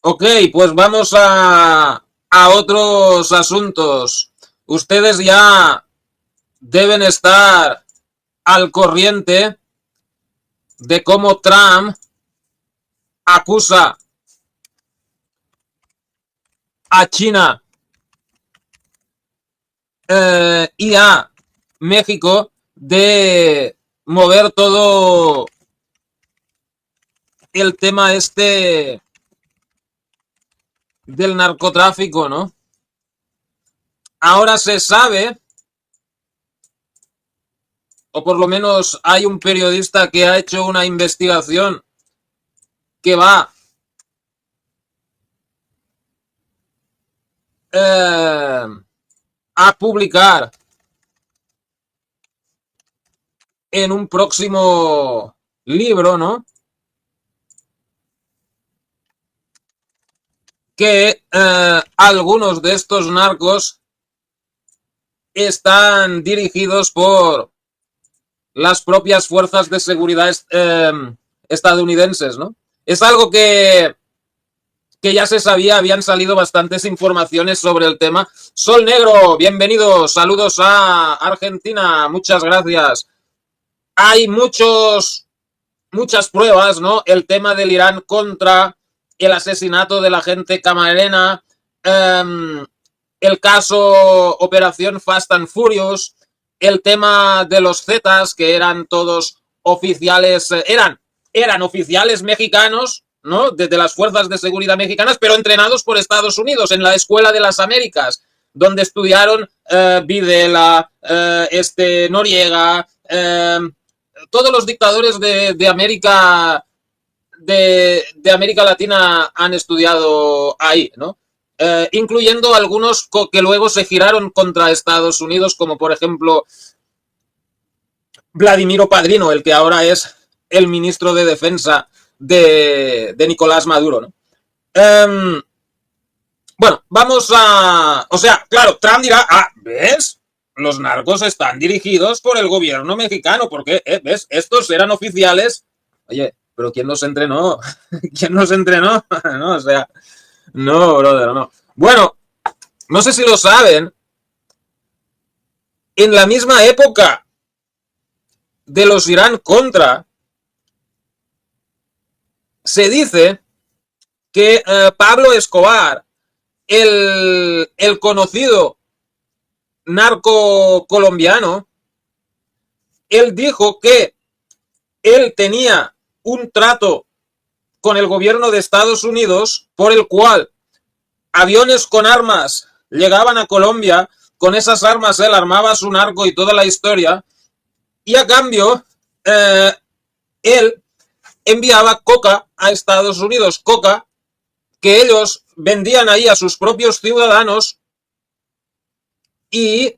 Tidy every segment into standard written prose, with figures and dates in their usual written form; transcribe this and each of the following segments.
Ok, pues vamos a otros asuntos. Ustedes ya deben estar al corriente de cómo Trump acusa a China y a México de mover todo el tema este del narcotráfico, ¿no? Ahora se sabe, o por lo menos hay un periodista que ha hecho una investigación que va a publicar en un próximo libro, ¿no? Que algunos de estos narcos están dirigidos por las propias fuerzas de seguridad estadounidenses, ¿no? Es algo que ya se sabía, habían salido bastantes informaciones sobre el tema. Sol Negro, bienvenido, saludos a Argentina, muchas gracias. Hay muchas pruebas, ¿no? El tema del Irán contra el asesinato de la gente camarena, el caso Operación Fast and Furious, el tema de los Zetas, que eran todos oficiales, eran oficiales mexicanos, ¿no? De las fuerzas de seguridad mexicanas, pero entrenados por Estados Unidos en la Escuela de las Américas, donde estudiaron Videla, Noriega, todos los dictadores de América de América Latina han estudiado ahí, ¿no? Incluyendo algunos que luego se giraron contra Estados Unidos, como por ejemplo Vladimiro Padrino, el que ahora es el ministro de Defensa de Nicolás Maduro, ¿no? Bueno, vamos a... O sea, claro, Trump dirá, ¿ves? Los narcos están dirigidos por el gobierno mexicano, porque, ¿ves? Estos eran oficiales. Oye, pero ¿quién los entrenó? ¿Quién los entrenó? No, o sea, no, brother, no. Bueno, no sé si lo saben, en la misma época de los Irán contra, se dice que Pablo Escobar, el conocido narco colombiano, él dijo que él tenía un trato con el gobierno de Estados Unidos por el cual aviones con armas llegaban a Colombia, con esas armas él armaba su narco y toda la historia, y a cambio él enviaba coca a Estados Unidos, coca que ellos vendían ahí a sus propios ciudadanos y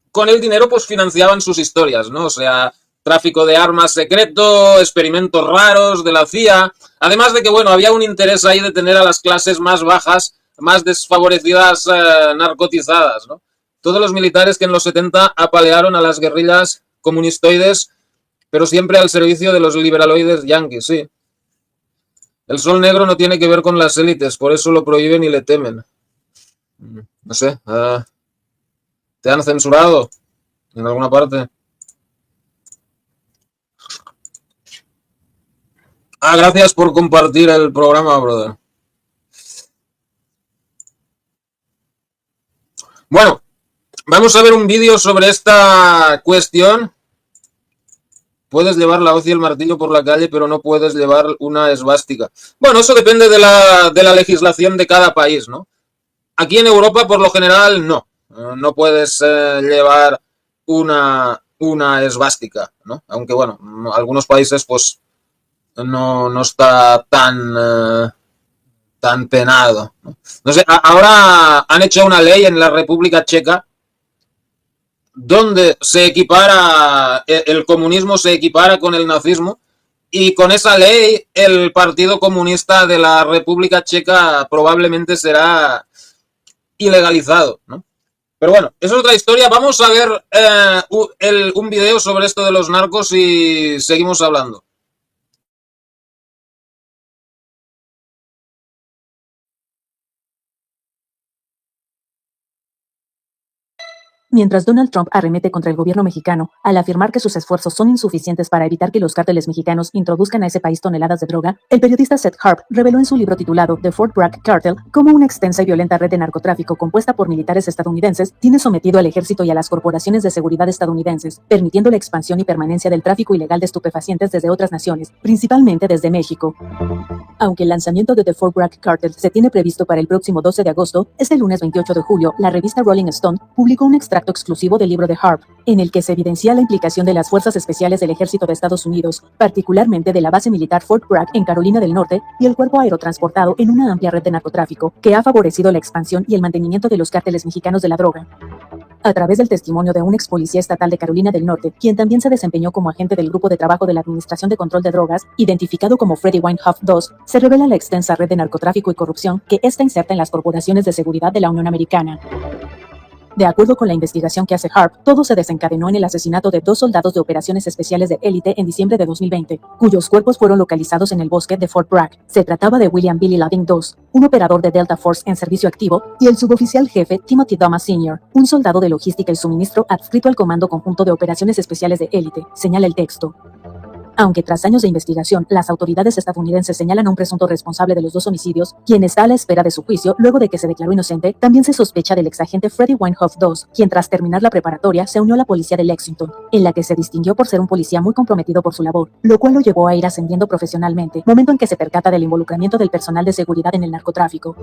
con el dinero pues financiaban sus historias, ¿no? O sea, tráfico de armas secreto, experimentos raros de la CIA, además de que, bueno, había un interés ahí de tener a las clases más bajas, más desfavorecidas, narcotizadas, ¿no? Todos los militares que en los 70 apalearon a las guerrillas comunistoides, pero siempre al servicio de los liberaloides yanquis, sí. El sol negro no tiene que ver con las élites, por eso lo prohíben y le temen. No sé, ¿te han censurado en alguna parte? Gracias por compartir el programa, brother. Bueno, vamos a ver un vídeo sobre esta cuestión. Puedes llevar la hoz y el martillo por la calle, pero no puedes llevar una esvástica. Bueno, eso depende de la legislación de cada país, ¿no? Aquí en Europa, por lo general, no. No puedes llevar una esvástica, ¿no? Aunque, bueno, algunos países, pues, no está tan penado, ¿no? No sé, ahora han hecho una ley en la República Checa donde se equipara, el comunismo se equipara con el nazismo, y con esa ley el Partido Comunista de la República Checa probablemente será ilegalizado, ¿no? Pero bueno, eso es otra historia. Vamos a ver un video sobre esto de los narcos y seguimos hablando. Mientras Donald Trump arremete contra el gobierno mexicano al afirmar que sus esfuerzos son insuficientes para evitar que los cárteles mexicanos introduzcan a ese país toneladas de droga, el periodista Seth Harp reveló en su libro titulado The Fort Bragg Cartel cómo una extensa y violenta red de narcotráfico compuesta por militares estadounidenses tiene sometido al ejército y a las corporaciones de seguridad estadounidenses, permitiendo la expansión y permanencia del tráfico ilegal de estupefacientes desde otras naciones, principalmente desde México. Aunque el lanzamiento de The Fort Bragg Cartel se tiene previsto para el próximo 12 de agosto, este lunes 28 de julio, la revista Rolling Stone publicó un extracto exclusivo del libro de Harp, en el que se evidencia la implicación de las fuerzas especiales del ejército de Estados Unidos, particularmente de la base militar Fort Bragg en Carolina del Norte, y el cuerpo aerotransportado en una amplia red de narcotráfico, que ha favorecido la expansión y el mantenimiento de los cárteles mexicanos de la droga. A través del testimonio de un ex policía estatal de Carolina del Norte, quien también se desempeñó como agente del Grupo de Trabajo de la Administración de Control de Drogas, identificado como Freddie Weinhoff II, se revela la extensa red de narcotráfico y corrupción que está inserta en las corporaciones de seguridad de la Unión Americana. De acuerdo con la investigación que hace Harp, todo se desencadenó en el asesinato de 2 soldados de operaciones especiales de élite en diciembre de 2020, cuyos cuerpos fueron localizados en el bosque de Fort Bragg. Se trataba de William Billy Lavigne II, un operador de Delta Force en servicio activo, y el suboficial jefe Timothy Thomas Sr., un soldado de logística y suministro adscrito al Comando Conjunto de Operaciones Especiales de Élite, señala el texto. Aunque tras años de investigación, las autoridades estadounidenses señalan a un presunto responsable de los 2 homicidios, quien está a la espera de su juicio luego de que se declaró inocente, también se sospecha del exagente Freddie Weinhoff II, quien tras terminar la preparatoria se unió a la policía de Lexington, en la que se distinguió por ser un policía muy comprometido por su labor, lo cual lo llevó a ir ascendiendo profesionalmente, momento en que se percata del involucramiento del personal de seguridad en el narcotráfico.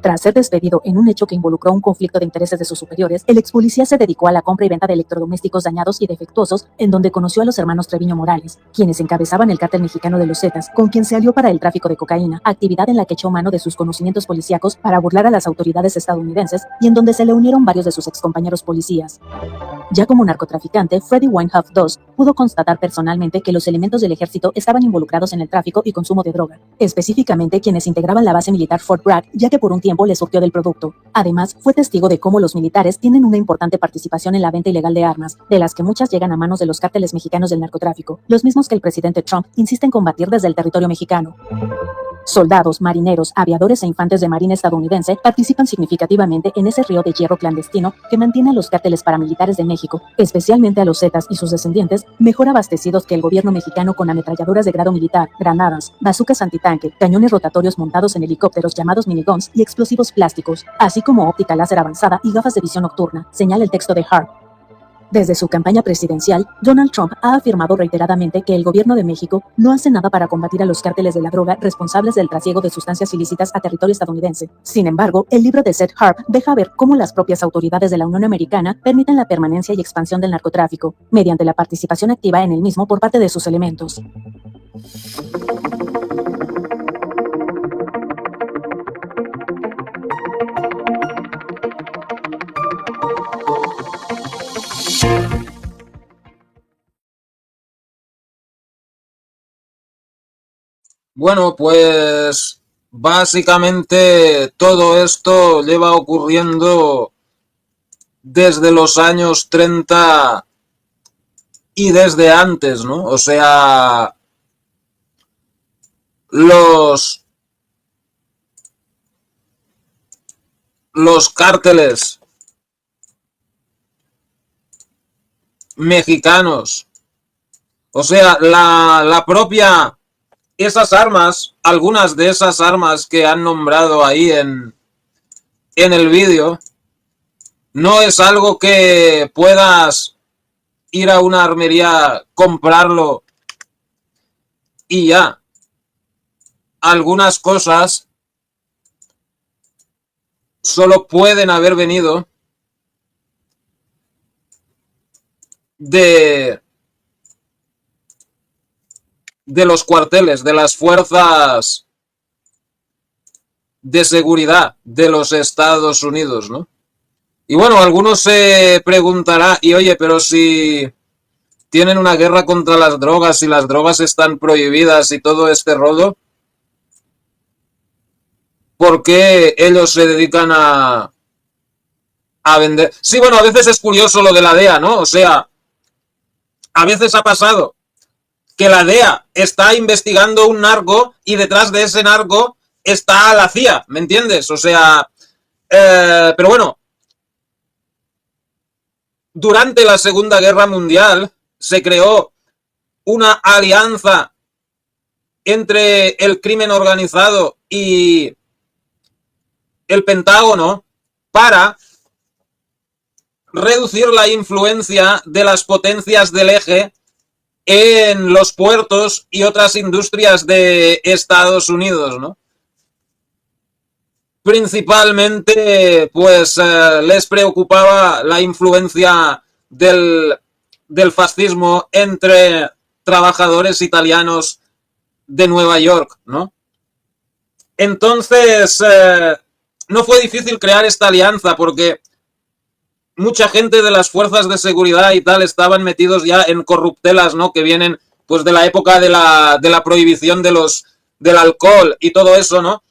Tras ser despedido en un hecho que involucró un conflicto de intereses de sus superiores, el ex policía se dedicó a la compra y venta de electrodomésticos dañados y defectuosos, en donde conoció a los hermanos Treviño Morales, quienes encabezaban el cártel mexicano de los Zetas, con quien se alió para el tráfico de cocaína, actividad en la que echó mano de sus conocimientos policíacos para burlar a las autoridades estadounidenses y en donde se le unieron varios de sus excompañeros policías. Ya como narcotraficante, Freddie Weinhoff II pudo constatar personalmente que los elementos del ejército estaban involucrados en el tráfico y consumo de droga, específicamente quienes integraban la base militar Fort Bragg, ya que por un tiempo le surtió del producto. Además, fue testigo de cómo los militares tienen una importante participación en la venta ilegal de armas, de las que muchas llegan a manos de los cárteles mexicanos del narcotráfico, los mismos que el presidente Trump insiste en combatir desde el territorio mexicano. Soldados, marineros, aviadores e infantes de marina estadounidense participan significativamente en ese río de hierro clandestino que mantiene a los cárteles paramilitares de México, especialmente a los Zetas y sus descendientes, mejor abastecidos que el gobierno mexicano con ametralladoras de grado militar, granadas, bazucas antitanque, cañones rotatorios montados en helicópteros llamados miniguns y explosivos plásticos, así como óptica láser avanzada y gafas de visión nocturna, señala el texto de Harp. Desde su campaña presidencial, Donald Trump ha afirmado reiteradamente que el gobierno de México no hace nada para combatir a los cárteles de la droga responsables del trasiego de sustancias ilícitas a territorio estadounidense. Sin embargo, el libro de Seth Harp deja ver cómo las propias autoridades de la Unión Americana permiten la permanencia y expansión del narcotráfico, mediante la participación activa en el mismo por parte de sus elementos. Bueno, pues básicamente todo esto lleva ocurriendo desde los años 30 y desde antes, ¿no? O sea, los cárteles mexicanos, o sea, la propia, esas armas, algunas de esas armas que han nombrado ahí en el vídeo, no es algo que puedas ir a una armería, comprarlo y ya. Algunas cosas solo pueden haber venido de los cuarteles, de las fuerzas de seguridad de los Estados Unidos, ¿no? Y bueno, algunos se preguntarán, y oye, pero si tienen una guerra contra las drogas y las drogas están prohibidas y todo este rollo, ¿por qué ellos se dedican a vender? Sí, bueno, a veces es curioso lo de la DEA, ¿no? O sea, a veces ha pasado que la DEA está investigando un narco y detrás de ese narco está la CIA, ¿me entiendes? O sea, pero bueno, durante la Segunda Guerra Mundial se creó una alianza entre el crimen organizado y el Pentágono para reducir la influencia de las potencias del eje en los puertos y otras industrias de Estados Unidos, ¿no? Principalmente, pues les preocupaba la influencia del fascismo entre trabajadores italianos de Nueva York, ¿no? Entonces, no fue difícil crear esta alianza porque mucha gente de las fuerzas de seguridad y tal estaban metidos ya en corruptelas, ¿no? Que vienen pues de la época de la prohibición del alcohol y todo eso, ¿no?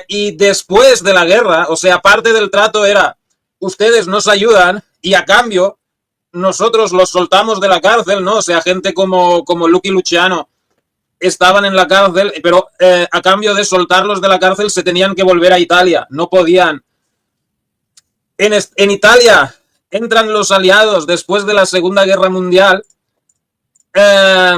Y después de la guerra, o sea, parte del trato era, ustedes nos ayudan y a cambio nosotros los soltamos de la cárcel, ¿no? O sea, gente como Lucky Luciano estaban en la cárcel, pero a cambio de soltarlos de la cárcel se tenían que volver a Italia, no podían. En Italia entran los aliados después de la Segunda Guerra Mundial. Eh,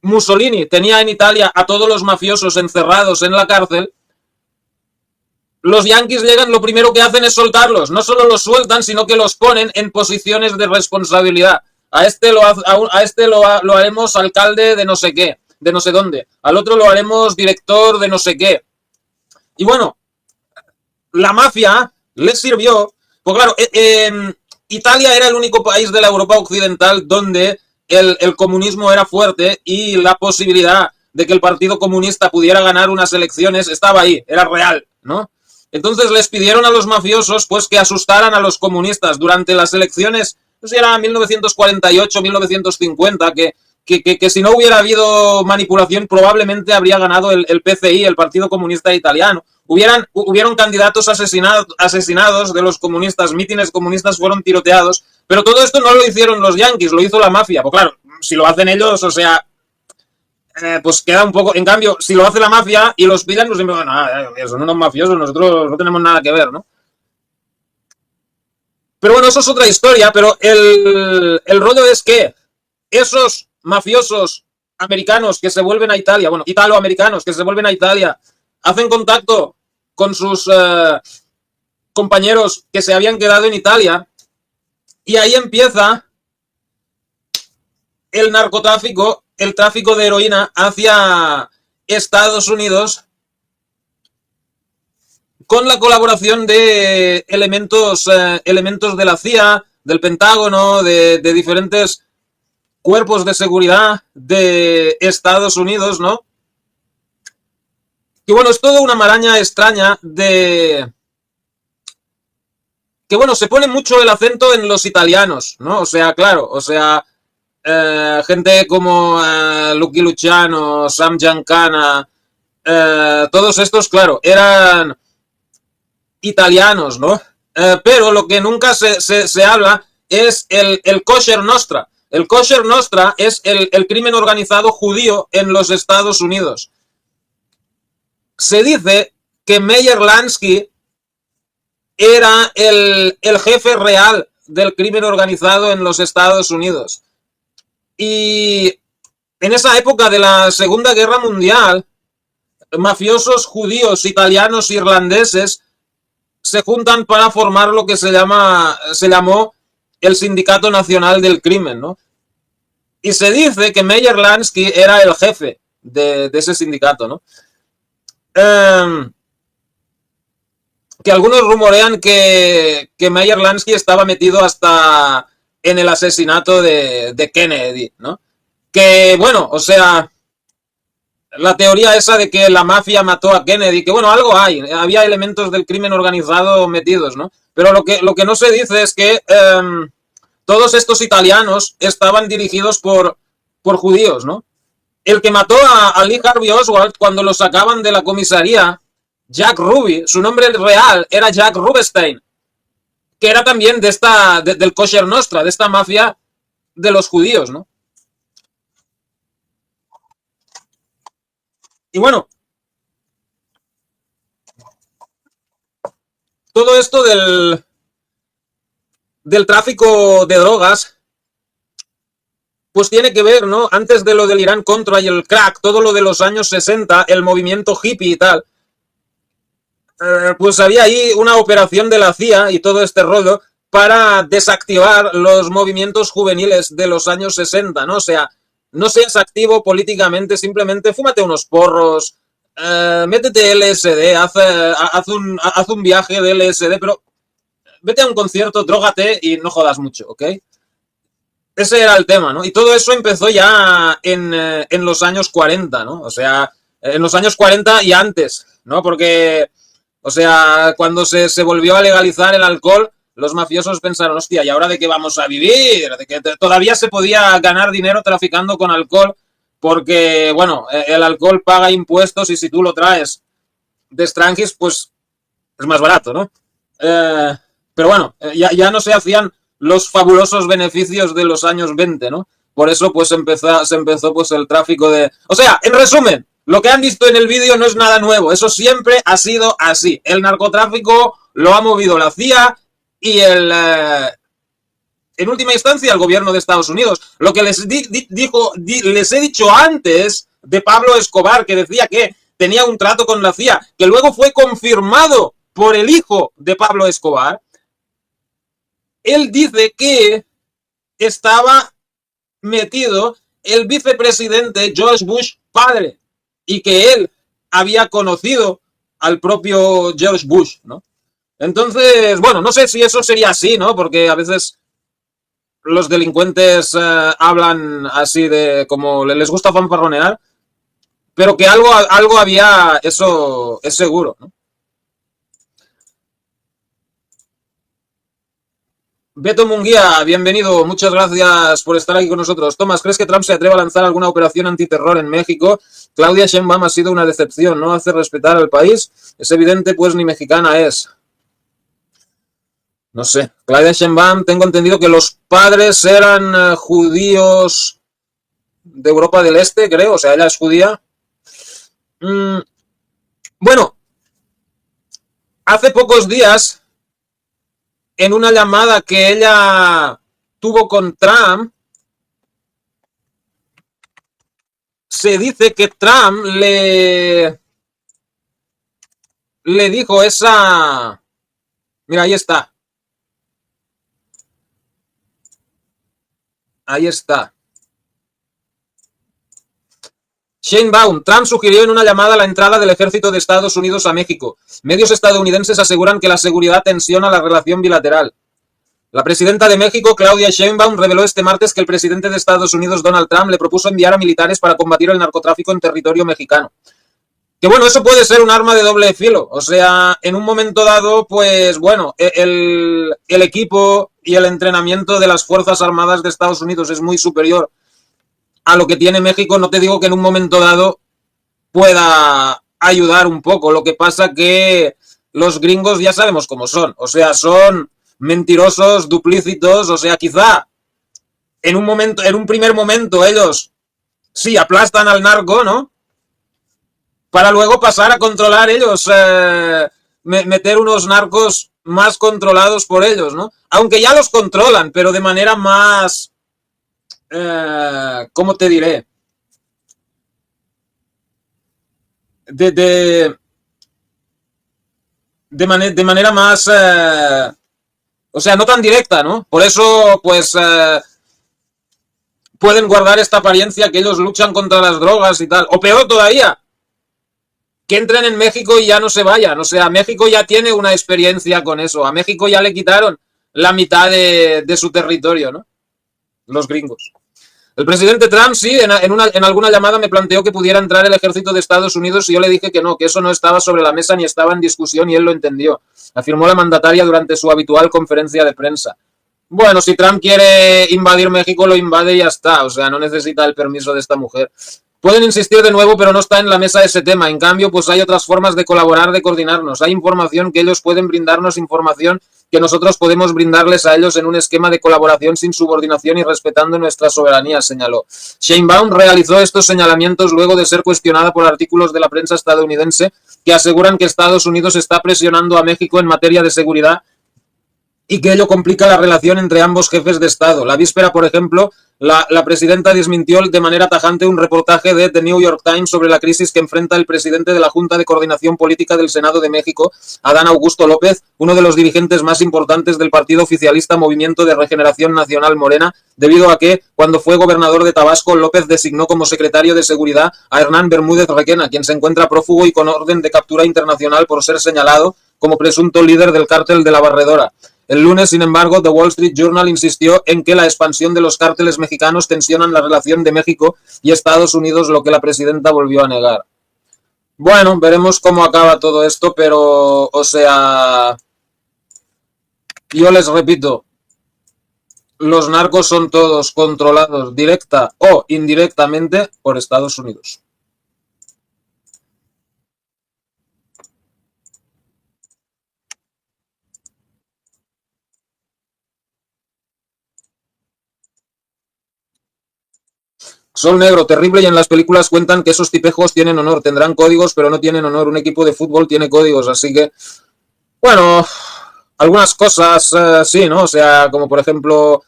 Mussolini tenía en Italia a todos los mafiosos encerrados en la cárcel. Los yanquis llegan, lo primero que hacen es soltarlos. No solo los sueltan, sino que los ponen en posiciones de responsabilidad. A este lo haremos alcalde de no sé qué, de no sé dónde. Al otro lo haremos director de no sé qué. Y bueno, la mafia les sirvió. Pues claro, Italia era el único país de la Europa occidental donde el comunismo era fuerte y la posibilidad de que el Partido Comunista pudiera ganar unas elecciones estaba ahí, era real, ¿no? Entonces les pidieron a los mafiosos pues que asustaran a los comunistas durante las elecciones, no sé si era 1948, 1950, que si no hubiera habido manipulación probablemente habría ganado el PCI, el Partido Comunista Italiano. Hubieron candidatos asesinados de los comunistas, mítines comunistas fueron tiroteados, pero todo esto no lo hicieron los yanquis, lo hizo la mafia. Pues claro, si lo hacen ellos, o sea, pues queda un poco. En cambio, si lo hace la mafia y los pillan, pues siempre van, son unos mafiosos, nosotros no tenemos nada que ver, ¿no? Pero bueno, eso es otra historia, pero el rollo es que esos mafiosos americanos que se vuelven a Italia, bueno, italoamericanos que se vuelven a Italia, hacen contacto con sus compañeros que se habían quedado en Italia y ahí empieza el narcotráfico, el tráfico de heroína hacia Estados Unidos con la colaboración de elementos de la CIA, del Pentágono, de diferentes cuerpos de seguridad de Estados Unidos, ¿no? Que bueno, es toda una maraña extraña de. Que bueno, se pone mucho el acento en los italianos, ¿no? O sea, claro, o sea, gente como Lucky Luciano, Sam Giancana, todos estos, claro, eran italianos, ¿no? Pero lo que nunca se habla es el kosher nostra. El kosher nostra es el crimen organizado judío en los Estados Unidos. Se dice que Meyer Lansky era el jefe real del crimen organizado en los Estados Unidos. Y en esa época de la Segunda Guerra Mundial, mafiosos judíos, italianos, irlandeses se juntan para formar lo que se llamó el Sindicato Nacional del Crimen, ¿no? Y se dice que Meyer Lansky era el jefe de ese sindicato, ¿no? Que algunos rumorean que Meyer Lansky estaba metido hasta en el asesinato de Kennedy, ¿no? Que bueno, o sea, la teoría esa de que la mafia mató a Kennedy, que bueno, algo hay, había elementos del crimen organizado metidos, ¿no? Pero lo que no se dice es que todos estos italianos estaban dirigidos por judíos, ¿no? El que mató a Lee Harvey Oswald cuando lo sacaban de la comisaría, Jack Ruby, su nombre real era Jack Rubinstein, que era también del Kosher Nostra, de esta mafia de los judíos, ¿no? Y bueno, todo esto del tráfico de drogas, pues tiene que ver, ¿no? Antes de lo del Irán Contra y el crack, todo lo de los años 60, el movimiento hippie y tal, pues había ahí una operación de la CIA y todo este rollo para desactivar los movimientos juveniles de los años 60, ¿no? O sea, no seas activo políticamente, simplemente fúmate unos porros, métete LSD, haz un viaje de LSD, pero vete a un concierto, drógate y no jodas mucho, ¿ok? Ese era el tema, ¿no? Y todo eso empezó ya en los años 40, ¿no? O sea, en los años 40 y antes, ¿no? Porque, o sea, cuando se volvió a legalizar el alcohol, los mafiosos pensaron, hostia, ¿y ahora de qué vamos a vivir? De que todavía se podía ganar dinero traficando con alcohol, porque, bueno, el alcohol paga impuestos y si tú lo traes de extranjis, pues es más barato, ¿no? Eh, pero bueno, ya no se hacían los fabulosos beneficios de los años 20, ¿no? Por eso pues se empezó pues el tráfico de... O sea, en resumen, lo que han visto en el vídeo no es nada nuevo, eso siempre ha sido así. El narcotráfico lo ha movido la CIA y en última instancia el gobierno de Estados Unidos. Lo que les les he dicho antes de Pablo Escobar, que decía que tenía un trato con la CIA, que luego fue confirmado por el hijo de Pablo Escobar. Él dice que estaba metido el vicepresidente George Bush padre y que él había conocido al propio George Bush, ¿no? Entonces, bueno, no sé si eso sería así, ¿no? Porque a veces los delincuentes hablan así de como les gusta fanfarronear, pero que algo había, eso es seguro, ¿no? Beto Munguía, bienvenido, muchas gracias por estar aquí con nosotros. Tomás, ¿crees que Trump se atreva a lanzar alguna operación antiterror en México? Claudia Sheinbaum ha sido una decepción, no hace respetar al país. Es evidente, pues ni mexicana es. No sé, Claudia Sheinbaum, tengo entendido que los padres eran judíos de Europa del Este, creo, o sea, ella es judía. Bueno, hace pocos días, en una llamada que ella tuvo con Trump, se dice que Trump le dijo esa... Mira, ahí está. Ahí está. Sheinbaum, Trump sugirió en una llamada la entrada del ejército de Estados Unidos a México. Medios estadounidenses aseguran que la seguridad tensiona la relación bilateral. La presidenta de México, Claudia Sheinbaum, reveló este martes que el presidente de Estados Unidos, Donald Trump, le propuso enviar a militares para combatir el narcotráfico en territorio mexicano. Que bueno, eso puede ser un arma de doble filo. O sea, en un momento dado, pues bueno, el equipo y el entrenamiento de las Fuerzas Armadas de Estados Unidos es muy superior a lo que tiene México. No te digo que en un momento dado pueda ayudar un poco. Lo que pasa que los gringos ya sabemos cómo son. O sea, son mentirosos, duplícitos. O sea, quizá en un primer momento ellos sí aplastan al narco, ¿no? Para luego pasar a controlar ellos, meter unos narcos más controlados por ellos, ¿no? Aunque ya los controlan, pero de manera más, ¿cómo te diré? De manera más, o sea, no tan directa, ¿no? Por eso, pues, pueden guardar esta apariencia que ellos luchan contra las drogas y tal. O peor todavía, que entren en México y ya no se vayan. O sea, México ya tiene una experiencia con eso. A México ya le quitaron la mitad de su territorio, ¿no? Los gringos. El presidente Trump, sí, en alguna llamada me planteó que pudiera entrar el ejército de Estados Unidos y yo le dije que no, que eso no estaba sobre la mesa ni estaba en discusión y él lo entendió. Afirmó la mandataria durante su habitual conferencia de prensa. Bueno, si Trump quiere invadir México, lo invade y ya está. O sea, no necesita el permiso de esta mujer. Pueden insistir de nuevo, pero no está en la mesa ese tema. En cambio, pues hay otras formas de colaborar, de coordinarnos. Hay información que ellos pueden brindarnos, información que nosotros podemos brindarles a ellos en un esquema de colaboración sin subordinación y respetando nuestra soberanía, señaló. Sheinbaum realizó estos señalamientos luego de ser cuestionada por artículos de la prensa estadounidense que aseguran que Estados Unidos está presionando a México en materia de seguridad y que ello complica la relación entre ambos jefes de Estado. La víspera, por ejemplo, la presidenta desmintió de manera tajante un reportaje de The New York Times sobre la crisis que enfrenta el presidente de la Junta de Coordinación Política del Senado de México, Adán Augusto López, uno de los dirigentes más importantes del partido oficialista Movimiento de Regeneración Nacional Morena, debido a que, cuando fue gobernador de Tabasco, López designó como secretario de Seguridad a Hernán Bermúdez Requena, quien se encuentra prófugo y con orden de captura internacional por ser señalado como presunto líder del cártel de la Barredora. El lunes, sin embargo, The Wall Street Journal insistió en que la expansión de los cárteles mexicanos tensionan la relación de México y Estados Unidos, lo que la presidenta volvió a negar. Bueno, veremos cómo acaba todo esto, pero, o sea, yo les repito, los narcos son todos controlados directa o indirectamente por Estados Unidos. Sol Negro, terrible, y en las películas cuentan que esos tipejos tienen honor, tendrán códigos, pero no tienen honor. Un equipo de fútbol tiene códigos, así que, bueno, algunas cosas sí, ¿no? O sea, como por ejemplo,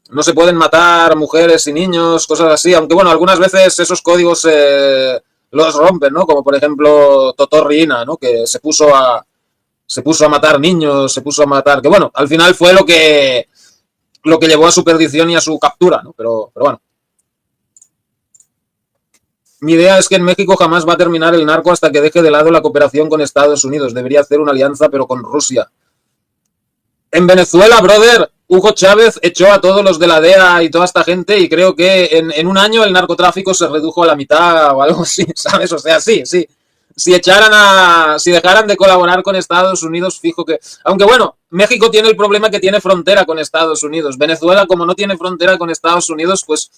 no se pueden matar mujeres y niños, cosas así, aunque bueno, algunas veces esos códigos los rompen, ¿no? Como por ejemplo Totó Riina, ¿no? Que se puso a matar niños, se puso a matar, que bueno, al final fue lo que llevó a su perdición y a su captura, ¿no? Pero bueno. Mi idea es que en México jamás va a terminar el narco hasta que deje de lado la cooperación con Estados Unidos. Debería hacer una alianza, pero con Rusia. En Venezuela, brother, Hugo Chávez echó a todos los de la DEA y toda esta gente, y creo que en un año el narcotráfico se redujo a la mitad o algo así, ¿sabes? O sea, sí. Si dejaran de colaborar con Estados Unidos, fijo que... Aunque bueno, México tiene el problema que tiene frontera con Estados Unidos. Venezuela, como no tiene frontera con Estados Unidos, pues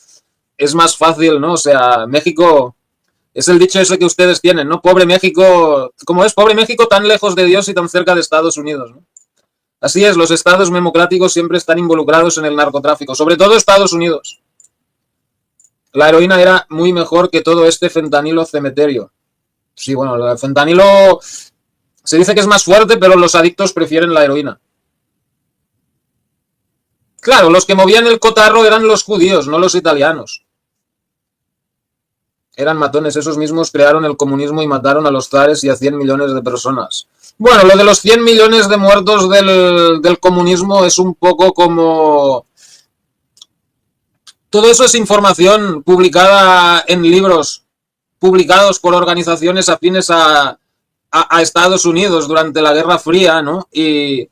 es más fácil, ¿no? O sea, México... Es el dicho ese que ustedes tienen, ¿no? Pobre México, ¿cómo es? Pobre México tan lejos de Dios y tan cerca de Estados Unidos, ¿no? Así es, los estados democráticos siempre están involucrados en el narcotráfico, sobre todo Estados Unidos. La heroína era muy mejor que todo este fentanilo cementerio. Sí, bueno, el fentanilo se dice que es más fuerte, pero los adictos prefieren la heroína. Claro, los que movían el cotarro eran los judíos, no los italianos. Eran matones, esos mismos crearon el comunismo y mataron a los zares y a 100 millones de personas. Bueno, lo de los 100 millones de muertos del comunismo es un poco como... Todo eso es información publicada en libros, publicados por organizaciones afines a Estados Unidos durante la Guerra Fría, ¿no? Y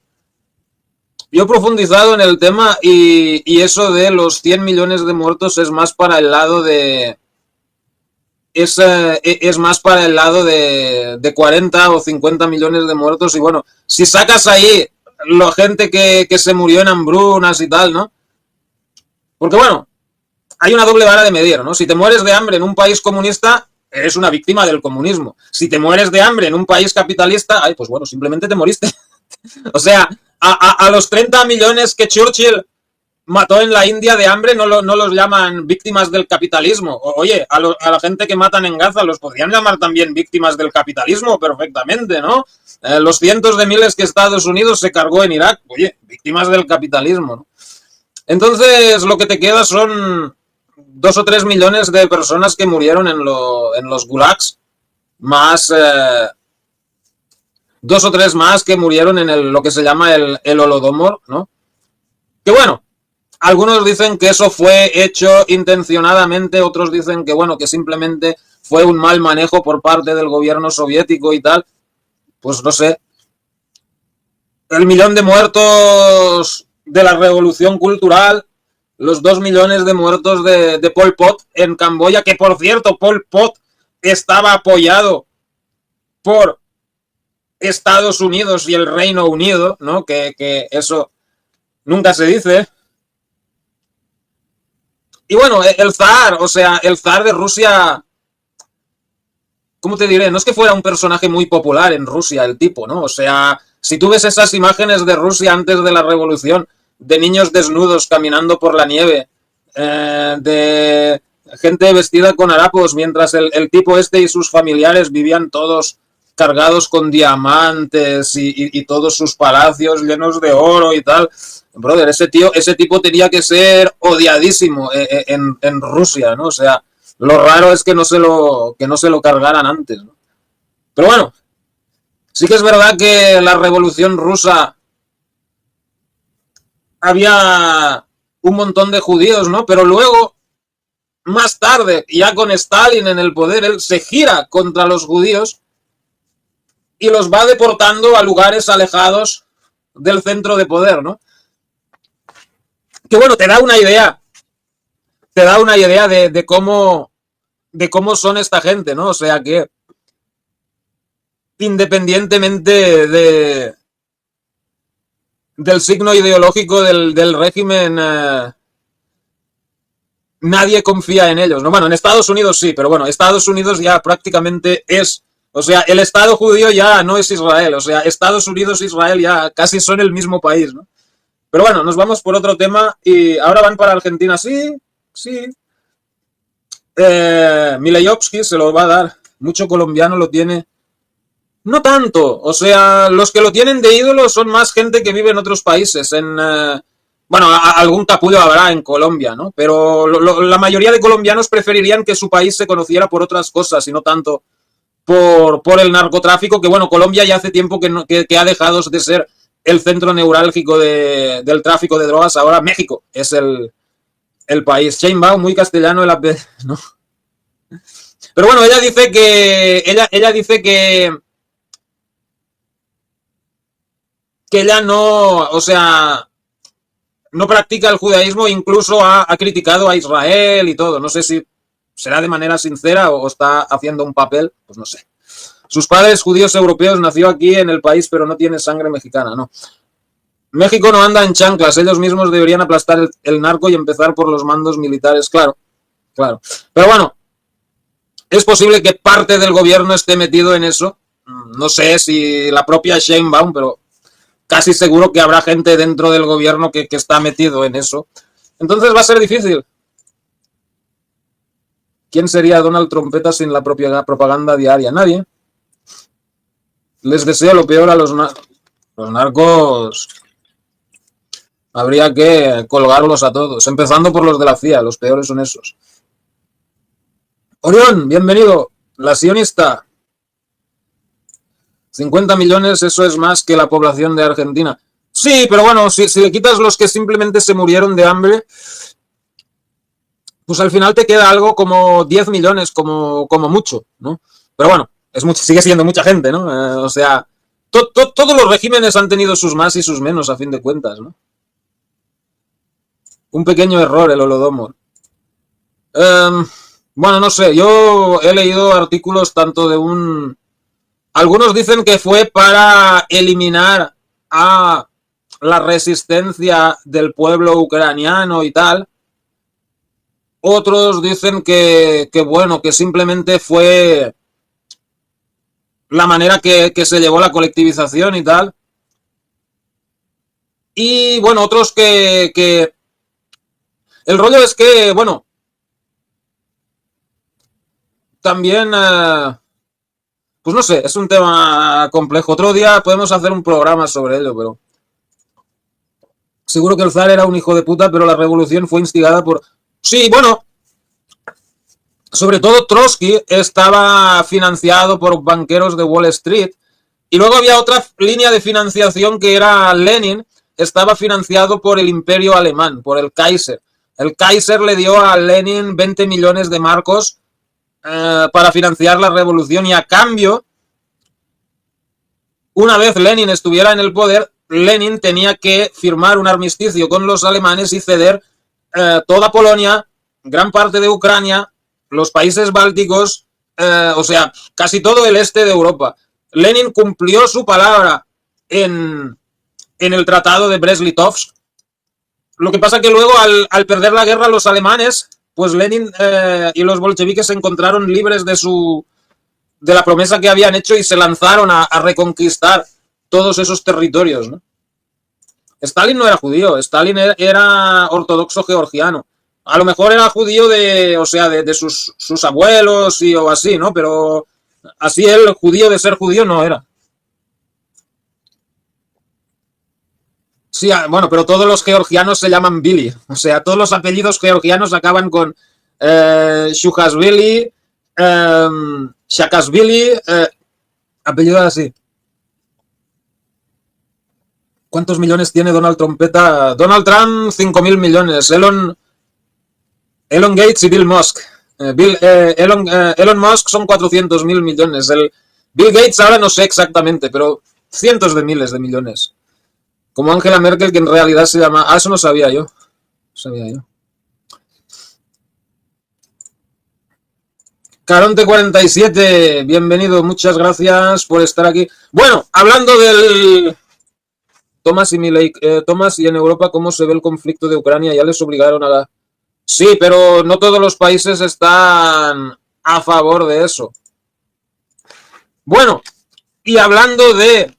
yo he profundizado en el tema y eso de los 100 millones de muertos es más para el lado de... Es más para el lado de 40 o 50 millones de muertos. Y bueno, si sacas ahí la gente que se murió en hambrunas y tal, ¿no? Porque bueno, hay una doble vara de medir, ¿no? Si te mueres de hambre en un país comunista, eres una víctima del comunismo. Si te mueres de hambre en un país capitalista, ay, pues bueno, simplemente te moriste. O sea, a los 30 millones que Churchill mató en la India de hambre no los llaman víctimas del capitalismo. Oye, a la gente que matan en Gaza los podrían llamar también víctimas del capitalismo perfectamente, ¿no? Los cientos de miles que Estados Unidos se cargó en Irak, oye, víctimas del capitalismo, ¿no? Entonces lo que te queda son 2 o 3 millones de personas que murieron en los gulags, más 2 o 3 más que murieron en lo que se llama el Holodomor, ¿no? Que bueno, algunos dicen que eso fue hecho intencionadamente, otros dicen que bueno, que simplemente fue un mal manejo por parte del gobierno soviético y tal. Pues no sé. El millón de muertos de la revolución cultural, los 2 millones de muertos de Pol Pot en Camboya, que por cierto, Pol Pot estaba apoyado por Estados Unidos y el Reino Unido, ¿no? Que eso nunca se dice. Y bueno, el zar, o sea, el zar de Rusia, ¿cómo te diré? No es que fuera un personaje muy popular en Rusia el tipo, ¿no? O sea, si tú ves esas imágenes de Rusia antes de la revolución, de niños desnudos caminando por la nieve, de gente vestida con harapos, mientras el tipo este y sus familiares vivían todos cargados con diamantes y todos sus palacios llenos de oro y tal. Brother, ese tipo tenía que ser odiadísimo en Rusia, ¿no? O sea, lo raro es que no se lo cargaran antes, ¿no? Pero bueno, sí que es verdad que la Revolución Rusa había un montón de judíos, ¿no? Pero luego, más tarde, ya con Stalin en el poder, él se gira contra los judíos y los va deportando a lugares alejados del centro de poder, ¿no? Que bueno, te da una idea de cómo son esta gente, ¿no? O sea que independientemente del signo ideológico del régimen, nadie confía en ellos, ¿no? Bueno, en Estados Unidos sí, pero bueno, Estados Unidos ya prácticamente es, o sea, el Estado judío ya no es Israel, o sea, Estados Unidos e Israel ya casi son el mismo país, ¿no? Pero bueno, nos vamos por otro tema y ahora van para Argentina, sí. Milejovski se lo va a dar, mucho colombiano lo tiene. No tanto, o sea, los que lo tienen de ídolo son más gente que vive en otros países, bueno, algún capullo habrá en Colombia, ¿no? Pero la mayoría de colombianos preferirían que su país se conociera por otras cosas y no tanto por el narcotráfico, que bueno, Colombia ya hace tiempo que ha dejado de ser el centro neurálgico del tráfico de drogas, ahora México es el país. Sheinbaum, muy castellano el AP, ¿no? Pero bueno, ella dice que ella no, o sea, no practica el judaísmo, incluso ha criticado a Israel y todo. No sé si será de manera sincera o está haciendo un papel, pues no sé. Sus padres judíos europeos, nació aquí en el país, pero no tiene sangre mexicana, no. México no anda en chanclas, ellos mismos deberían aplastar el narco y empezar por los mandos militares, claro. Pero bueno, es posible que parte del gobierno esté metido en eso. No sé si la propia Sheinbaum, pero casi seguro que habrá gente dentro del gobierno que está metido en eso. Entonces va a ser difícil. ¿Quién sería Donald Trompeta sin la propia propaganda diaria? Nadie. Les deseo lo peor a los narcos. Habría que colgarlos a todos, empezando por los de la CIA, los peores son esos. Orión, bienvenido. La sionista. 50 millones, eso es más que la población de Argentina. Sí, pero bueno, si le quitas los que simplemente se murieron de hambre, pues al final te queda algo como 10 millones, como mucho, ¿no? Pero bueno, sigue siendo mucha gente, ¿no? O sea, todos los regímenes han tenido sus más y sus menos, a fin de cuentas, ¿no? Un pequeño error el Holodomor. Bueno, no sé, yo he leído artículos tanto de algunos dicen que fue para eliminar a la resistencia del pueblo ucraniano y tal. Otros dicen que bueno, que simplemente fue la manera que se llevó la colectivización y tal. Y bueno, otros que el rollo es que, bueno, también, pues no sé, es un tema complejo. Otro día podemos hacer un programa sobre ello, pero seguro que el zar era un hijo de puta, pero la revolución fue instigada por... Sí, bueno, sobre todo Trotsky estaba financiado por banqueros de Wall Street y luego había otra línea de financiación que era Lenin, estaba financiado por el imperio alemán, por el Kaiser. El Kaiser le dio a Lenin 20 millones de marcos para financiar la revolución y a cambio, una vez Lenin estuviera en el poder, Lenin tenía que firmar un armisticio con los alemanes y ceder toda Polonia, gran parte de Ucrania, los países bálticos, o sea, casi todo el este de Europa. Lenin cumplió su palabra en el tratado de Brest-Litovsk. Lo que pasa que luego, al perder la guerra los alemanes, pues Lenin y los bolcheviques se encontraron libres de la promesa que habían hecho y se lanzaron a reconquistar todos esos territorios, ¿no? Stalin no era judío, Stalin era ortodoxo georgiano. A lo mejor era judío de sus abuelos o así, ¿no? Pero Así el judío de ser judío no era. Sí, bueno, pero todos los georgianos se llaman Billy. O sea, todos los apellidos georgianos acaban con Shuhashvili, Shakashvili, apellidos así. ¿Cuántos millones tiene Donald Trumpeta? Donald Trump, 5.000 millones. Elon Gates y Bill Musk. Elon Musk son 400.000 millones. Bill Gates ahora no sé exactamente, pero cientos de miles de millones. Como Angela Merkel, que en realidad se llama... Ah, eso no sabía yo. Caronte47, bienvenido, muchas gracias por estar aquí. Bueno, hablando del... Thomas y en Europa, ¿cómo se ve el conflicto de Ucrania? Ya les obligaron a la... Sí, pero no todos los países están a favor de eso. Bueno, y hablando de